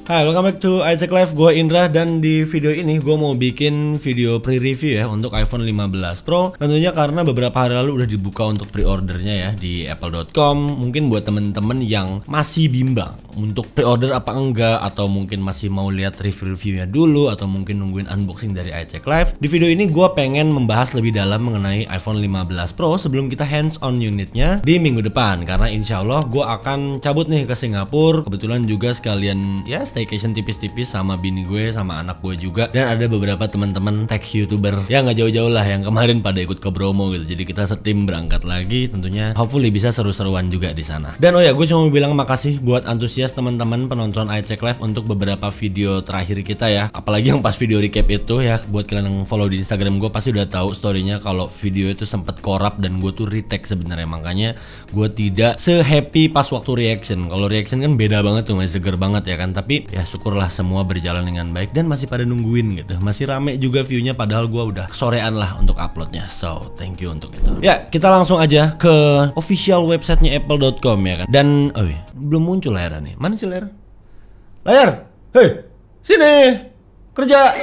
Hai, welcome back to iCheck Live. Gue Indra dan di video ini gue mau bikin video pre-review ya untuk iPhone 15 Pro. Tentunya karena beberapa hari lalu udah dibuka untuk pre-ordernya ya di apple.com. Mungkin buat temen-temen yang masih bimbang untuk pre-order apa enggak, atau mungkin masih mau lihat review-reviewnya dulu, atau mungkin nungguin unboxing dari iCheck Live. Di video ini gue pengen membahas lebih dalam mengenai iPhone 15 Pro sebelum kita hands-on unitnya di minggu depan. Karena insya Allah gue akan cabut nih ke Singapura. Kebetulan juga sekalian ya staycation tipis-tipis sama bini gue, sama anak gue juga. Dan ada beberapa teman-teman tech YouTuber ya nggak jauh-jauh lah yang kemarin pada ikut ke Bromo gitu. Jadi kita setim berangkat lagi, tentunya hopefully bisa seru-seruan juga di sana. Dan oh ya, gue cuma mau bilang makasih buat antusias teman-teman penonton iCheck Live untuk beberapa video terakhir kita ya. Apalagi yang pas video recap itu ya, buat kalian yang follow di Instagram gue pasti udah tahu storynya kalau video itu sempet korup dan gue tuh retake sebenarnya. Makanya gue tidak se-happy pas waktu reaction. Kalau reaction kan beda banget tuh, masih seger banget ya kan. Tapi ya syukurlah semua berjalan dengan baik dan masih pada nungguin gitu. Masih rame juga viewnya padahal gue udah sorean lah untuk uploadnya. So thank you untuk itu. Ya kita langsung aja ke official websitenya apple.com ya kan. Dan oh iya, belum muncul layarnya nih. Mana sih layar? Layar, hei sini kerja.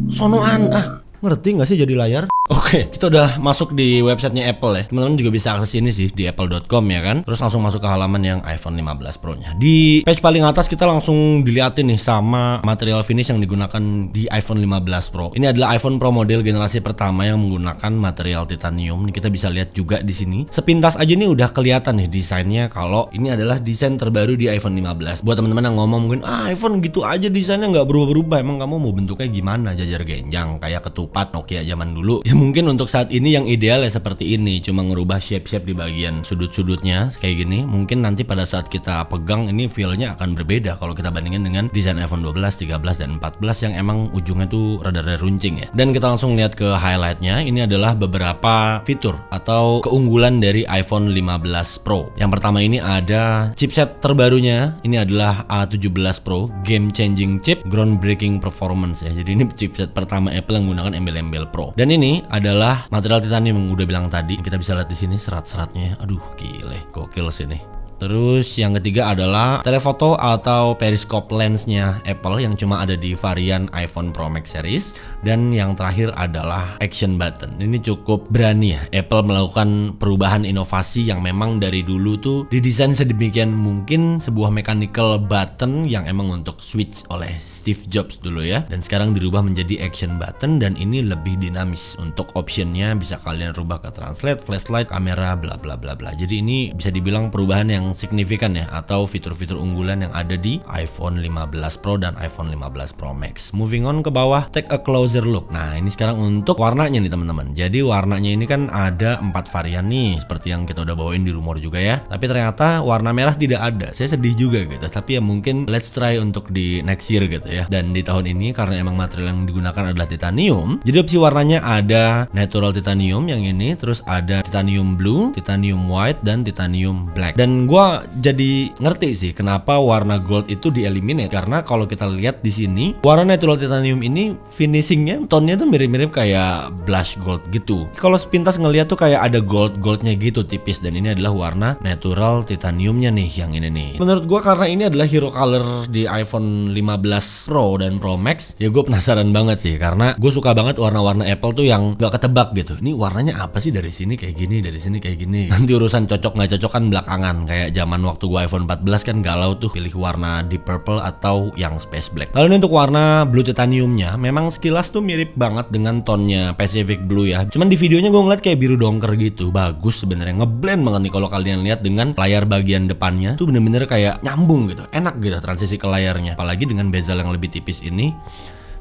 Sonoan ngerti nggak sih jadi layar? Oke, kita udah masuk di websitenya Apple ya. Teman-teman juga bisa akses ini sih di apple.com ya kan. Terus langsung masuk ke halaman yang iPhone 15 Pro-nya. Di page paling atas kita langsung diliatin nih sama material finish yang digunakan di iPhone 15 Pro. Ini adalah iPhone Pro model generasi pertama yang menggunakan material titanium. Nih kita bisa lihat juga di sini. Sepintas aja nih udah kelihatan nih desainnya kalau ini adalah desain terbaru di iPhone 15. Buat teman-teman yang ngomong mungkin iPhone gitu aja desainnya nggak berubah-berubah. Emang kamu mau bentuknya gimana? Jajar genjang kayak ketupat Nokia zaman dulu. Mungkin untuk saat ini yang ideal ya seperti ini, cuma ngerubah shape-shape di bagian sudut-sudutnya kayak gini. Mungkin nanti pada saat kita pegang ini feel-nya akan berbeda kalau kita bandingin dengan desain iPhone 12, 13, dan 14 yang emang ujungnya tuh rada-rada runcing ya. Dan kita langsung lihat ke highlight-nya. Ini adalah beberapa fitur atau keunggulan dari iPhone 15 Pro. Yang pertama ini ada chipset terbarunya. Ini adalah A17 Pro, game changing chip, groundbreaking performance ya. Jadi ini chipset pertama Apple yang menggunakan embel-embel Pro. Dan ini adalah material titanium yang udah bilang tadi. Kita bisa lihat di sini serat-seratnya. Aduh, gile, gokil sini. Terus yang ketiga adalah telephoto atau periscope lensnya Apple yang cuma ada di varian iPhone Pro Max series. Dan yang terakhir adalah action button. Ini cukup berani ya Apple melakukan perubahan inovasi yang memang dari dulu tuh didesain sedemikian mungkin, sebuah mechanical button yang emang untuk switch oleh Steve Jobs dulu ya. Dan sekarang dirubah menjadi action button dan ini lebih dinamis. Untuk optionnya bisa kalian rubah ke translate, flashlight, kamera, bla bla bla bla. Jadi ini bisa dibilang perubahan yang signifikan ya, atau fitur-fitur unggulan yang ada di iPhone 15 Pro dan iPhone 15 Pro Max. Moving on ke bawah, take a closer look. Nah ini sekarang untuk warnanya nih teman-teman. Jadi warnanya ini kan ada 4 varian nih, seperti yang kita udah bawain di rumor juga ya. Tapi ternyata warna merah tidak ada. Saya sedih juga gitu. Tapi ya mungkin let's try untuk di next year gitu ya. Dan di tahun ini karena emang material yang digunakan adalah titanium, jadi opsi warnanya ada natural titanium yang ini, terus ada titanium blue, titanium white, dan titanium black. Dan gua jadi ngerti sih kenapa warna gold itu di-eliminate, karena kalau kita lihat di sini warna natural titanium ini finishingnya tone-nya tuh mirip-mirip kayak blush gold gitu. Kalau sepintas ngeliat tuh kayak ada goldnya gitu tipis, dan ini adalah warna natural titaniumnya nih yang ini nih. Menurut gua karena ini adalah hero color di iPhone 15 Pro dan Pro Max, ya gue penasaran banget sih karena gue suka banget warna-warna Apple tuh yang gak ketebak gitu. Ini warnanya apa sih, dari sini kayak gini, dari sini kayak gini. Nanti urusan cocok nggak cocok kan belakangan. Kayak zaman waktu gua iPhone 14 kan galau tuh pilih warna deep purple atau yang space black. Lalu ini untuk warna blue titaniumnya, memang sekilas tuh mirip banget dengan tonnya Pacific Blue ya. Cuman di videonya gue ngeliat kayak biru dongker gitu. Bagus sebenarnya, ngeblend banget nih kalau kalian lihat dengan layar bagian depannya tuh bener-bener kayak nyambung gitu. Enak gitu transisi ke layarnya. Apalagi dengan bezel yang lebih tipis ini.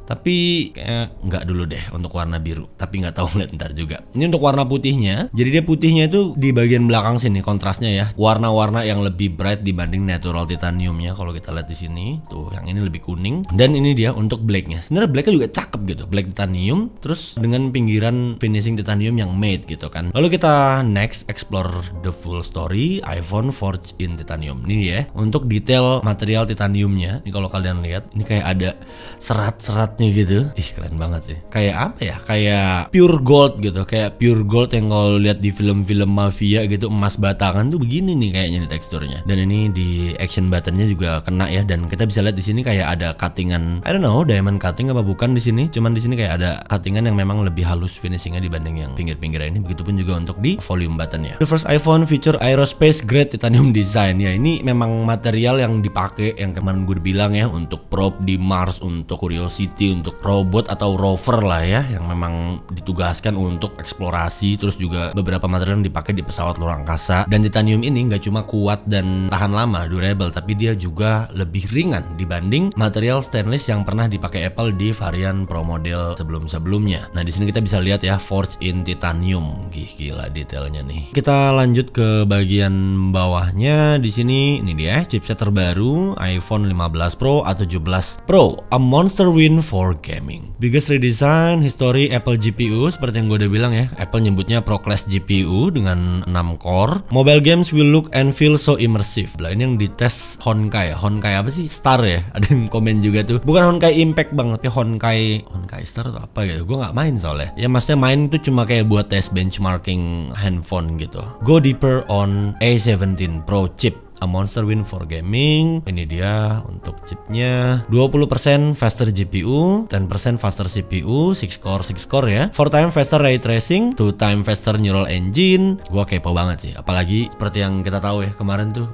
Tapi kayak nggak dulu deh untuk warna biru. Tapi nggak tahu, lihat ntar juga. Ini untuk warna putihnya. Jadi dia putihnya itu di bagian belakang sini kontrasnya ya. Warna-warna yang lebih bright dibanding natural titaniumnya. Kalau kita lihat di sini, tuh yang ini lebih kuning. Dan ini dia untuk blacknya. Sebenarnya blacknya juga cakep gitu. Black titanium, terus dengan pinggiran finishing titanium yang matte gitu kan. Lalu kita next explore the full story iPhone forged in titanium. Ini ya untuk detail material titaniumnya. Ini kalau kalian lihat, ini kayak ada serat-serat nih gitu. Ih keren banget sih. Kayak apa ya? Kayak pure gold gitu. Kayak pure gold yang kalau lihat di film-film mafia gitu, emas batangan tuh begini nih kayaknya nih teksturnya. Dan ini di action buttonnya juga kena ya. Dan kita bisa lihat di sini kayak ada cuttingan, I don't know, diamond cutting apa bukan di sini. Cuman di sini kayak ada cuttingan yang memang lebih halus finishingnya dibanding yang pinggir-pinggirnya ini. Begitupun juga untuk di volume buttonnya. The first iPhone feature aerospace grade titanium design ya. Ini memang material yang dipakai yang kemarin gue bilang ya, untuk probe di Mars, untuk Curiosity, untuk robot atau rover lah ya, yang memang ditugaskan untuk eksplorasi. Terus juga beberapa material yang dipakai di pesawat luar angkasa. Dan titanium ini nggak cuma kuat dan tahan lama, durable, tapi dia juga lebih ringan dibanding material stainless yang pernah dipakai Apple di varian Pro model sebelum-sebelumnya. Nah di sini kita bisa lihat ya, forged in titanium. Gila detailnya nih. Kita lanjut ke bagian bawahnya. Di sini ini dia chipset terbaru iPhone 15 Pro A17 Pro, a monster win for gaming. Biggest redesign history Apple GPU, seperti yang gue udah bilang ya. Apple nyebutnya Pro Class GPU dengan 6 core. Mobile games will look and feel so immersive. Lah ini yang dites Honkai. Honkai apa sih? Star ya. Ada yang komen juga tuh. Bukan Honkai Impact bang, tapi Honkai Star atau apa gitu. Gue nggak main soalnya. Ya maksudnya main itu cuma kayak buat tes benchmarking handphone gitu. Go deeper on A17 Pro chip, a monster win for gaming. Ini dia untuk chipnya. 20% faster GPU, 10% faster CPU, 6 core ya. 4 time faster ray tracing, 2 time faster neural engine. Gua kepo banget sih. Apalagi seperti yang kita tahu ya kemarin tuh,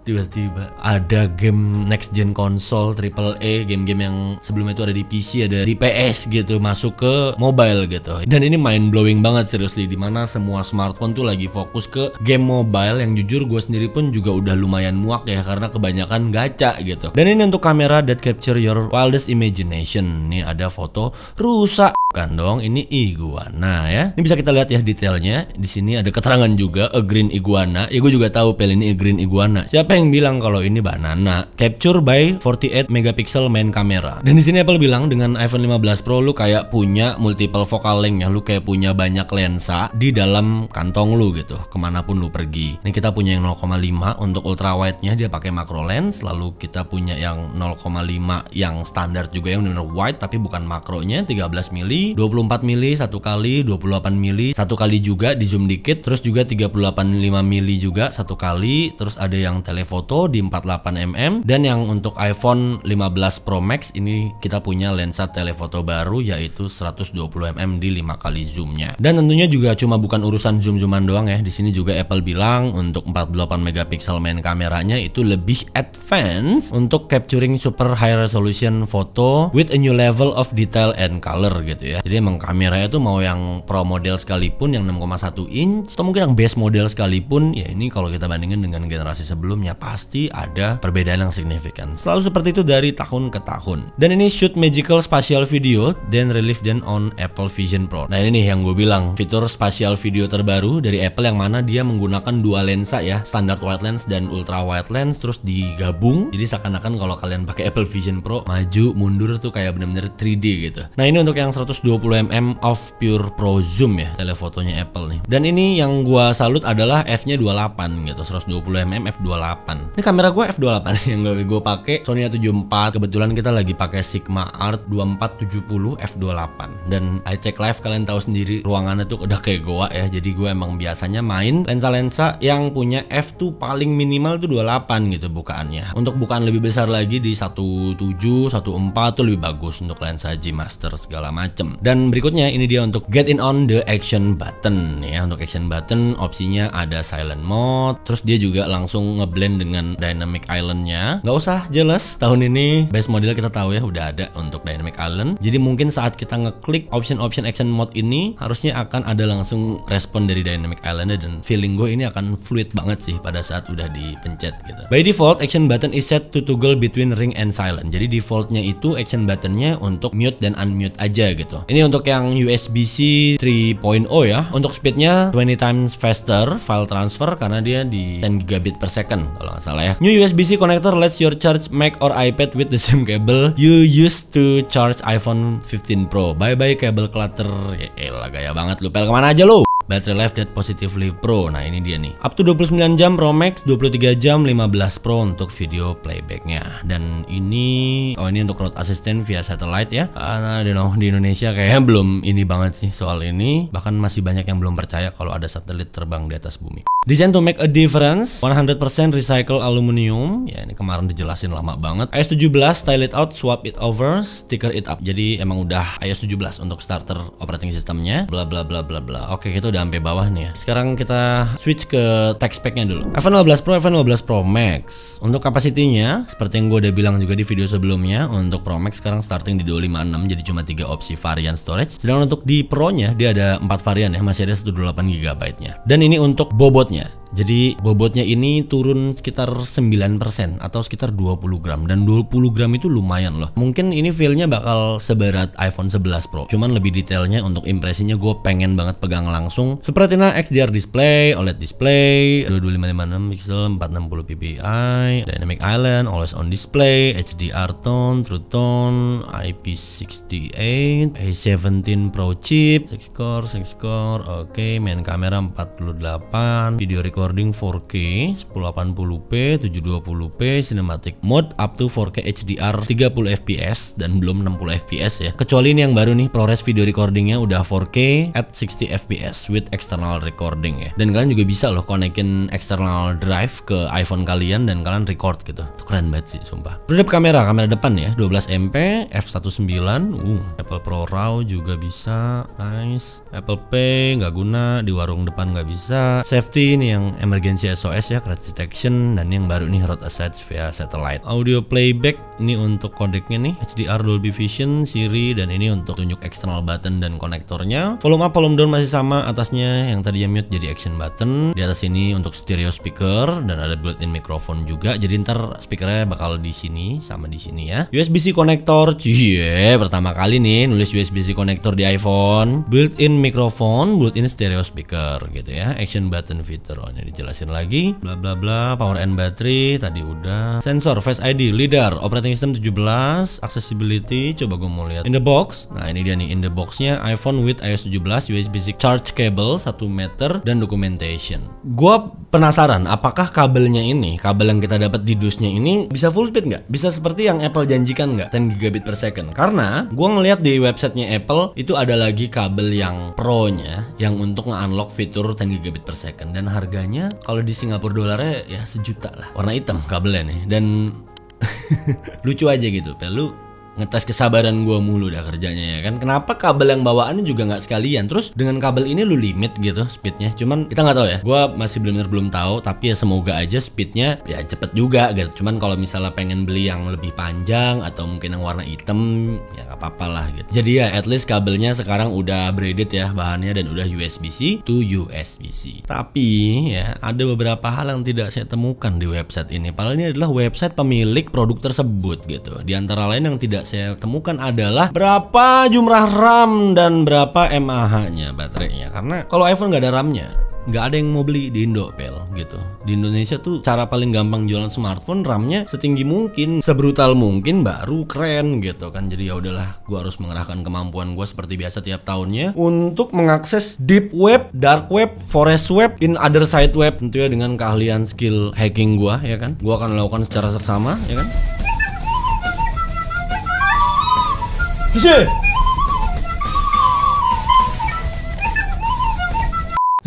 tiba-tiba ada game next gen konsol AAA, game-game yang sebelumnya itu ada di PC, ada di PS gitu, masuk ke mobile gitu. Dan ini mind blowing banget seriously, dimana semua smartphone tuh lagi fokus ke game mobile yang jujur gue sendiri pun juga udah lumayan muak ya, karena kebanyakan gacha gitu. Dan ini untuk kamera that capture your wildest imagination. Nih ada foto rusa. Kan dong, ini iguana ya. Ini bisa kita lihat ya detailnya. Di sini ada keterangan juga, a green iguana. Ya gue juga tahu pel ini a green iguana. Siapa yang bilang kalau ini banana? Capture by 48 megapixel main kamera. Dan di sini Apple bilang dengan iPhone 15 Pro lu kayak punya multiple focal length ya. Lu kayak punya banyak lensa di dalam kantong lu gitu, kemanapun lu pergi. Ini kita punya yang 0,5 untuk ultra wide-nya, dia pakai macro lens. Lalu kita punya yang 0,5 yang standar juga, yang benar wide tapi bukan makronya, 13 mili. 24 mili satu kali, 28 mili satu kali juga di zoom dikit, terus juga 38,5 mili juga satu kali, terus ada yang telefoto di 48 mm, dan yang untuk iPhone 15 Pro Max ini kita punya lensa telefoto baru yaitu 120 mm di 5 kali zoomnya. Dan tentunya juga cuma bukan urusan zoom-zooman doang ya, di sini juga Apple bilang untuk 48 megapiksel main kameranya itu lebih advance untuk capturing super high resolution foto with a new level of detail and color gitu ya. Jadi emang kameranya tuh mau yang Pro model sekalipun yang 6,1 inch atau mungkin yang base model sekalipun ya, ini kalau kita bandingin dengan generasi sebelumnya pasti ada perbedaan yang signifikan. Selalu seperti itu dari tahun ke tahun. Dan ini shoot magical spatial video then relive then on Apple Vision Pro. Nah ini nih yang gue bilang, fitur spatial video terbaru dari Apple yang mana dia menggunakan dua lensa ya, standard wide lens dan ultra wide lens, terus digabung. Jadi seakan-akan kalau kalian pakai Apple Vision Pro maju mundur tuh kayak bener-bener 3D gitu. Nah ini untuk yang 120 mm off pure pro zoom ya, telefotonya Apple nih. Dan ini yang gua salut adalah f-nya 28 gitu, 120 mm f28. Ini kamera gua f28 yang gua pakai Sony A74. Kebetulan kita lagi pakai Sigma Art 2470 f28. Dan I Take Live kalian tahu sendiri ruangannya tuh udah kayak goa ya. Jadi gua emang biasanya main lensa-lensa yang punya f tuh paling minimal tuh 28 gitu bukaannya. Untuk bukaan lebih besar lagi di 17, 14 tuh lebih bagus untuk lensa G Master segala macem. Dan berikutnya ini dia untuk get in on the action button ya. Untuk action button opsinya ada silent mode, terus dia juga langsung ngeblend dengan dynamic islandnya. Nggak usah jelas, tahun ini base model kita tahu ya udah ada untuk dynamic island. Jadi mungkin saat kita ngeklik option action mode ini harusnya akan ada langsung respon dari dynamic islandnya, dan feeling gue ini akan fluid banget sih pada saat udah dipencet gitu. By default action button is set to toggle between ring and silent. Jadi defaultnya itu action buttonnya untuk mute dan unmute aja gitu. Ini untuk yang USB-C 3.0 ya. Untuk speednya 20 times faster file transfer karena dia di 10 gigabit per second kalau nggak salah ya. New USB-C connector lets your charge Mac or iPad with the same cable you used to charge iPhone 15 Pro. Bye bye kabel clutter. Ya elah, gaya banget lu, pel kemana aja lu? Battery life that positively Pro. Nah ini dia nih, up to 29 jam Pro Max, 23 jam 15 Pro untuk video playbacknya. Dan ini ini untuk road assistant via satellite ya. Di Indonesia kayaknya belum ini banget sih soal ini. Bahkan masih banyak yang belum percaya kalau ada satelit terbang di atas bumi. Design to make a difference, 100% recycle aluminium. Ya ini kemarin dijelasin lama banget. iOS 17, style it out, swap it over, sticker it up. Jadi emang udah iOS 17 untuk starter operating systemnya. Bla bla bla bla bla. Oke, kita udah sampai bawah nih ya. Sekarang kita switch ke tech spec-nya dulu. iPhone 15 Pro, iPhone 15 Pro Max. Untuk kapasitinya, seperti yang gue udah bilang juga di video sebelumnya, untuk Pro Max sekarang starting di 256, jadi cuma 3 opsi varian storage. Sedangkan untuk di Pro-nya dia ada 4 varian ya, masih ada 128 GB-nya. Dan ini untuk bobotnya. Jadi bobotnya ini turun sekitar 9% atau sekitar 20 gram. Dan 20 gram itu lumayan loh. Mungkin ini feel-nya bakal seberat iPhone 11 Pro. Cuman lebih detailnya untuk impresinya gue pengen banget pegang langsung. Super Retina XDR display, OLED display, 22556 pixel, 460 ppi, Dynamic Island, always on display, HDR tone, True Tone, IP68, A17 Pro chip, 6 core, oke, main kamera 48, video recording 4K, 1080p, 720p, cinematic mode up to 4K HDR 30 fps dan belum 60 fps ya. Kecuali ini yang baru nih, ProRes video recordingnya udah 4K at 60 fps with external recording ya. Dan kalian juga bisa loh konekin external drive ke iPhone kalian dan kalian record gitu. Itu keren banget sih sumpah. Terhadap kamera depan ya, 12 MP, f1.9, Apple Pro RAW juga bisa, nice. Apple Pay nggak guna, di warung depan nggak bisa. Safety ini yang emergency SOS ya, crash detection, dan yang baru nih road assist via satellite. Audio playback ini untuk kodeknya nih, HDR Dolby Vision, Siri, dan ini untuk tunjuk external button dan konektornya. Volume up, volume down masih sama, atasnya yang tadi mute jadi action button. Di atas ini untuk stereo speaker dan ada built-in microphone juga. Jadi ntar speakernya bakal di sini sama di sini ya. USB-C konektor, pertama kali nih nulis USB-C konektor di iPhone. Built-in microphone, built-in stereo speaker gitu ya. Action button fitur. Ini dijelasin lagi, bla bla bla. Power and battery tadi udah. Sensor, Face ID, LiDAR, operating system 17, accessibility. Coba gue mau lihat in the box. Nah ini dia nih in the boxnya, iPhone with iOS 17, USB-C charge cable 1 meter dan documentation. Gue penasaran apakah kabelnya ini, kabel yang kita dapat di dusnya ini bisa full speed nggak? Bisa seperti yang Apple janjikan nggak? 10 gigabit per second? Karena gue ngeliat di websitenya Apple itu ada lagi kabel yang Pro-nya yang untuk nge-unlock fitur 10 gigabit per second dan harganya kalau di Singapura dolarnya ya 1 juta lah. Warna hitam kabelnya nih dan lucu aja gitu. Lu ngetes kesabaran gua mulu dah kerjanya ya kan. Kenapa kabel yang bawaannya juga nggak sekalian? Terus dengan kabel ini lu limit gitu speednya. Cuman kita nggak tahu ya. Gua masih benar-benar belum tahu. Tapi ya semoga aja speednya ya cepet juga gitu. Cuman kalau misalnya pengen beli yang lebih panjang atau mungkin yang warna hitam ya nggak apa-apa lah gitu. Jadi ya at least kabelnya sekarang udah braided ya bahannya dan udah USB-C to USB-C. Tapi ya ada beberapa hal yang tidak saya temukan di website ini. Padahal ini adalah website pemilik produk tersebut gitu. Di antara lain yang tidak saya temukan adalah berapa jumlah RAM dan berapa mAh-nya baterainya. Karena kalau iPhone nggak ada RAM-nya, nggak ada yang mau beli di Indo gitu. Di Indonesia tuh cara paling gampang jualan smartphone RAM-nya setinggi mungkin, sebrutal mungkin baru keren gitu kan. Jadi ya udahlah, gua harus mengerahkan kemampuan gua seperti biasa tiap tahunnya untuk mengakses deep web, dark web, forest web, in other side web, tentunya dengan keahlian skill hacking gua ya kan. Gua akan lakukan secara seksama ya kan.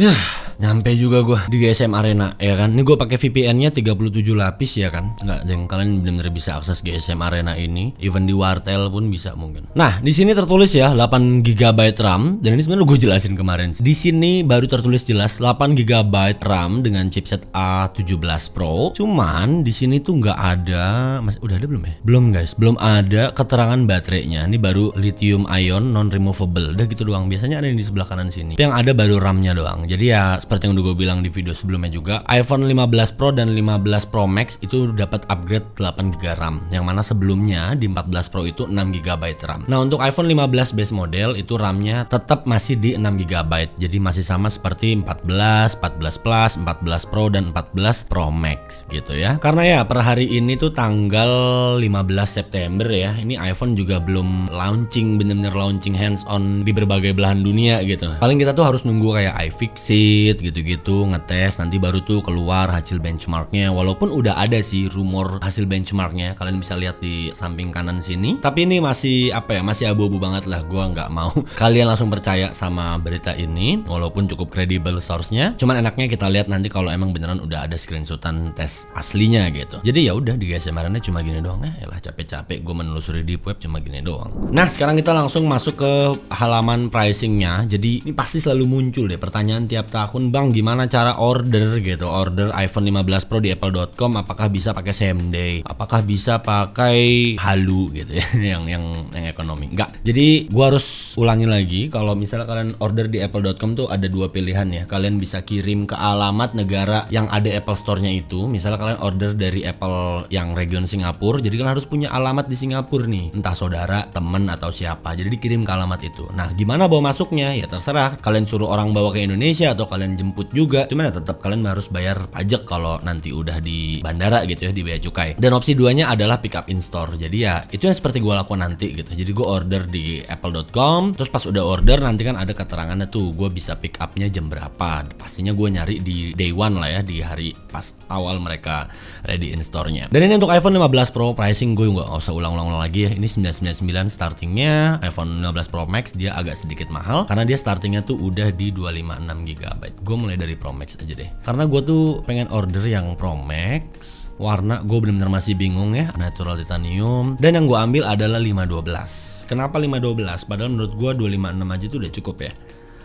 Ya, nyampe juga gue di GSM Arena ya kan. Ini gue pakai VPN-nya 37 lapis ya kan. Nggak, jeng, kalian benar-benar bisa akses GSM Arena ini. Even di Wartel pun bisa mungkin. Nah, di sini tertulis ya 8 GB RAM dan ini sebenarnya gue jelasin kemarin. Di sini baru tertulis jelas 8 GB RAM dengan chipset A17 Pro. Cuman di sini tuh nggak ada, udah ada belum ya? Belum guys, belum ada keterangan baterainya. Ini baru lithium ion non removable. Udah gitu doang. Biasanya ada yang di sebelah kanan sini. Yang ada baru RAM-nya doang. Jadi ya seperti yang udah gue bilang di video sebelumnya juga, iPhone 15 Pro dan 15 Pro Max itu dapat upgrade 8GB RAM, yang mana sebelumnya di 14 Pro itu 6GB RAM. Nah, untuk iPhone 15 base model itu RAM-nya tetap masih di 6GB, jadi masih sama seperti 14, 14 Plus, 14 Pro dan 14 Pro Max gitu ya. Karena ya per hari ini tuh tanggal 15 September ya, ini iPhone juga belum launching, bener-bener launching hands on di berbagai belahan dunia gitu. Paling kita tuh harus nunggu kayak iFixit gitu-gitu, ngetes, nanti baru tuh keluar hasil benchmarknya. Walaupun udah ada sih rumor hasil benchmarknya, kalian bisa lihat di samping kanan sini. Tapi ini masih apa ya, masih abu-abu banget lah. Gua nggak mau kalian langsung percaya sama berita ini, walaupun cukup kredibel source-nya. Cuman enaknya kita lihat nanti kalau emang beneran udah ada screenshotan tes aslinya gitu. Jadi ya udah, di GSMR-nya cuma gini doang ya. Elah, capek-capek gue menelusuri deep web cuma gini doang. Nah, sekarang kita langsung masuk ke halaman pricingnya. Jadi ini pasti selalu muncul deh pertanyaan tiap tahun, Bang, gimana cara order gitu, order iPhone 15 Pro di apple.com, apakah bisa pakai same day, apakah bisa pakai halu gitu ya, yang ekonomi. Enggak. Jadi gua harus ulangi lagi, kalau misalnya kalian order di apple.com tuh ada dua pilihan ya. Kalian bisa kirim ke alamat negara yang ada Apple Store-nya itu. Misalnya kalian order dari Apple yang region Singapura, jadi kalian harus punya alamat di Singapura nih, entah saudara, temen atau siapa. Jadi dikirim ke alamat itu. Nah, gimana bawa masuknya? Ya terserah, kalian suruh orang bawa ke Indonesia atau kalian jemput juga. Cuman ya tetap kalian harus bayar pajak kalau nanti udah di bandara gitu ya, di bea cukai. Dan opsi duanya adalah pick up in store. Jadi ya itu yang seperti gue lakukan nanti gitu. Jadi gue order di apple.com, terus pas udah order nanti kan ada keterangannya tuh gue bisa pick upnya jam berapa. Pastinya gue nyari di day one lah ya, di hari pas awal mereka ready in store-nya. Dan ini untuk iPhone 15 Pro pricing gue nggak usah ulang-ulang lagi ya. Ini 999 startingnya. iPhone 15 Pro Max dia agak sedikit mahal karena dia startingnya tuh udah di 256GB. Gue mulai dari Pro Max aja deh, karena gue tuh pengen order yang Pro Max. Warna gue bener-bener masih bingung ya, natural titanium. Dan yang gue ambil adalah 512. Kenapa 512? Padahal menurut gue 256 aja tuh udah cukup ya.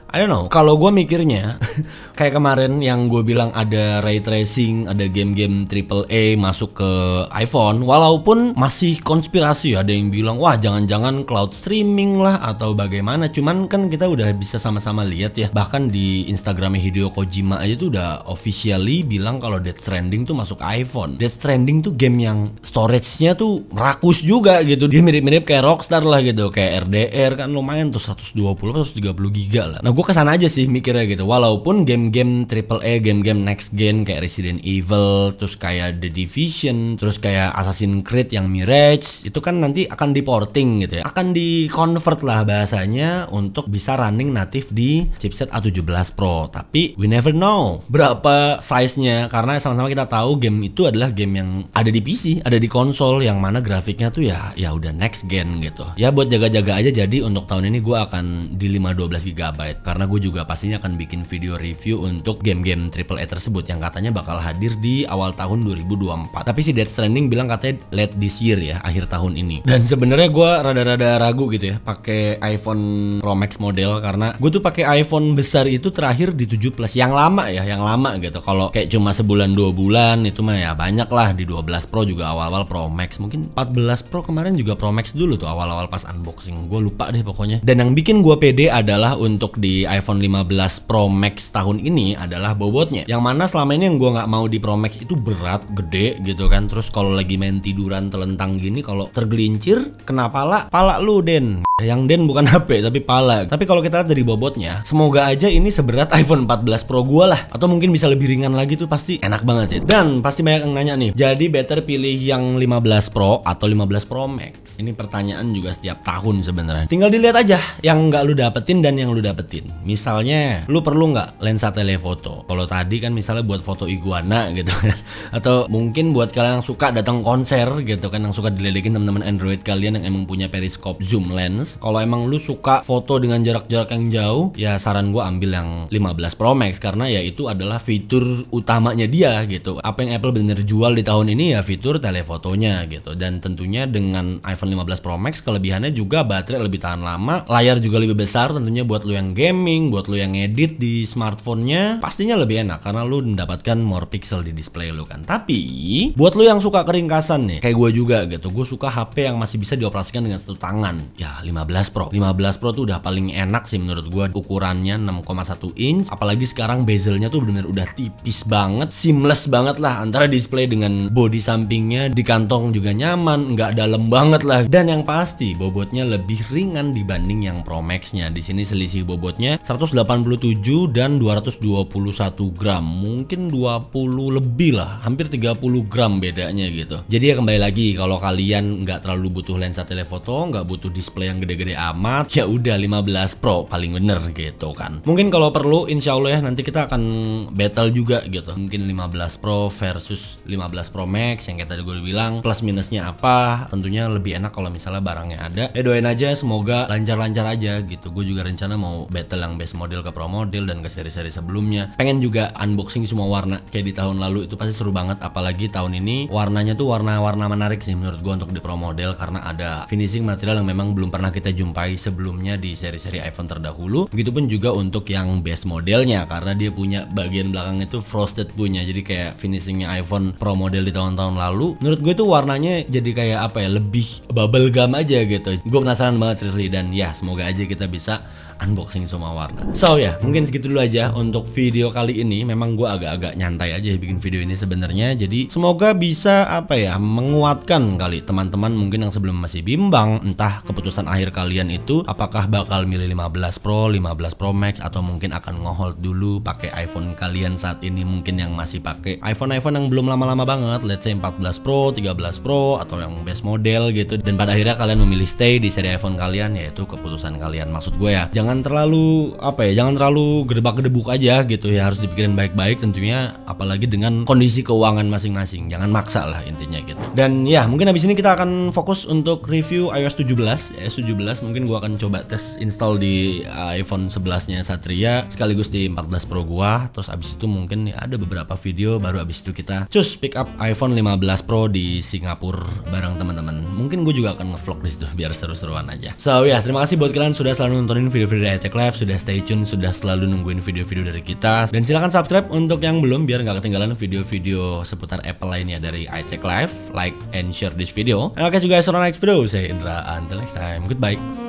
I don't know, kalau gue mikirnya kayak kemarin yang gue bilang ada ray tracing, ada game-game AAA masuk ke iPhone, walaupun masih konspirasi, ada yang bilang wah jangan-jangan cloud streaming lah atau bagaimana. Cuman kan kita udah bisa sama-sama lihat ya, bahkan di Instagramnya Hideo Kojima aja tuh udah officially bilang kalau Death Stranding tuh masuk iPhone. Death Stranding tuh game yang storage-nya tuh rakus juga gitu, dia mirip-mirip kayak Rockstar lah gitu, kayak RDR kan lumayan tuh 120-130 giga lah. Nah, gue kesana aja sih mikirnya gitu. Walaupun game-game AAA, game-game next gen kayak Resident Evil, terus kayak The Division, terus kayak Assassin's Creed yang Mirage, itu kan nanti akan diporting gitu ya, akan di convert lah bahasanya untuk bisa running native di chipset A17 Pro. Tapi we never know berapa size-nya, karena sama-sama kita tahu game itu adalah game yang ada di PC, ada di konsol, yang mana grafiknya tuh ya udah next gen gitu. Ya buat jaga-jaga aja. Jadi untuk tahun ini gue akan di 512GB, karena gue juga pastinya akan bikin video review untuk game-game AAA tersebut yang katanya bakal hadir di awal tahun 2024. Tapi si Death Stranding bilang katanya late this year ya, akhir tahun ini. Dan sebenarnya gue rada-rada ragu gitu ya pakai iPhone Pro Max model, karena gue tuh pakai iPhone besar itu terakhir di 7 Plus yang lama ya, yang lama gitu. Kalau kayak cuma sebulan 2 bulan itu mah ya banyak lah. Di 12 Pro juga awal-awal Pro Max, mungkin 14 Pro kemarin juga Pro Max dulu tuh awal-awal pas unboxing. Gue lupa deh pokoknya. Dan yang bikin gue pede adalah untuk di iPhone 15 Pro Max tahun ini adalah bobotnya, yang mana selama ini yang gue nggak mau di Pro Max itu berat, gede gitu kan. Terus kalau lagi main tiduran telentang gini, kalau tergelincir kena pala lu Den. Yang Den bukan HP tapi pala. Tapi kalau kita lihat dari bobotnya, semoga aja ini seberat iPhone 14 Pro gue lah, atau mungkin bisa lebih ringan lagi tuh pasti enak banget ya. Dan pasti banyak yang nanya nih, jadi better pilih yang 15 Pro atau 15 Pro Max? Ini pertanyaan juga setiap tahun sebenarnya. Tinggal dilihat aja yang nggak lu dapetin dan yang lu dapetin. Misalnya, lu perlu nggak lensa telefoto? Kalau tadi kan misalnya buat foto iguana gitu kan, atau mungkin buat kalian yang suka datang konser gitu kan, yang suka diledekin teman-teman Android kalian yang emang punya periscope zoom lens. Kalau emang lu suka foto dengan jarak-jarak yang jauh, ya saran gue ambil yang 15 Pro Max, karena ya itu adalah fitur utamanya dia gitu. Apa yang Apple bener jual di tahun ini ya fitur telefotonya gitu. Dan tentunya dengan iPhone 15 Pro Max kelebihannya juga baterai lebih tahan lama, layar juga lebih besar tentunya buat lu yang gaming, buat lu yang ngedit di smartphone-nya pastinya lebih enak karena lu mendapatkan more pixel di display lu kan. Tapi buat lu yang suka keringkasan nih, kayak gue juga gitu, gue suka HP yang masih bisa dioperasikan dengan satu tangan. Ya 15 Pro. 15 Pro tuh udah paling enak sih menurut gua, ukurannya 6,1 inch, apalagi sekarang bezelnya tuh bener-bener udah tipis banget, seamless banget lah antara display dengan bodi sampingnya, di kantong juga nyaman, nggak dalam banget lah. Dan yang pasti bobotnya lebih ringan dibanding yang Pro Max-nya. Di sini selisih bobotnya 187 dan 221 gram, mungkin 20 lebih lah, hampir 30 gram bedanya gitu. Jadi ya kembali lagi, kalau kalian nggak terlalu butuh lensa telefoto, nggak butuh display yang gede-gede amat, ya udah 15 Pro paling bener gitu kan. Mungkin kalau perlu insya Allah ya nanti kita akan battle juga gitu, mungkin 15 Pro versus 15 Pro Max yang kayak tadi gue bilang, plus minusnya apa. Tentunya lebih enak kalau misalnya barangnya ada. Doain aja semoga lancar-lancar aja gitu. Gue juga rencana mau battle yang base model ke Pro model dan ke seri-seri sebelumnya. Pengen juga unboxing semua warna kayak di tahun lalu, itu pasti seru banget. Apalagi tahun ini warnanya tuh warna-warna menarik sih menurut gue untuk di Pro model, karena ada finishing material yang memang belum pernah kita jumpai sebelumnya di seri-seri iPhone terdahulu. Begitupun juga untuk yang base modelnya, karena dia punya bagian belakang itu frosted punya, jadi kayak finishingnya iPhone Pro model di tahun-tahun lalu. Menurut gue tuh warnanya jadi kayak apa ya, lebih bubble gum aja gitu. Gue penasaran banget seriously, dan ya semoga aja kita bisa unboxing semua warna. So ya, mungkin segitu dulu aja untuk video kali ini. Memang gue agak-agak nyantai aja bikin video ini sebenarnya. Jadi semoga bisa apa ya, menguatkan kali teman-teman mungkin yang sebelum masih bimbang entah keputusan akhir kalian itu apakah bakal milih 15 Pro, 15 Pro Max, atau mungkin akan ngehold dulu pakai iPhone kalian saat ini, mungkin yang masih pakai iPhone yang belum lama-lama banget, let's say 14 Pro, 13 Pro, atau yang base model gitu. Dan pada akhirnya kalian memilih stay di seri iPhone kalian, yaitu keputusan kalian. Maksud gue ya, jangan terlalu apa ya, jangan terlalu gedebak-gedebuk aja gitu ya, harus dipikirin baik-baik tentunya, apalagi dengan kondisi keuangan masing-masing. Jangan maksa lah intinya gitu. Dan ya mungkin habis ini kita akan fokus untuk review iOS 17. iOS 17 mungkin gua akan coba tes install di iPhone 11-nya Satria sekaligus di 14 Pro gua. Terus abis itu mungkin ya ada beberapa video, baru abis itu kita cus pick up iPhone 15 Pro di Singapura bareng teman-teman. Mungkin gue juga akan ngevlog di situ biar seru-seruan aja. So ya, terima kasih buat kalian sudah selalu nontonin video-video dari iCek Live, sudah stay tune, sudah selalu nungguin video-video dari kita. Dan silahkan subscribe untuk yang belum biar nggak ketinggalan video-video seputar Apple lainnya dari iCek Live. Like and share this video. And I'll catch you guys on the next video. Saya Indra, until next time, goodbye.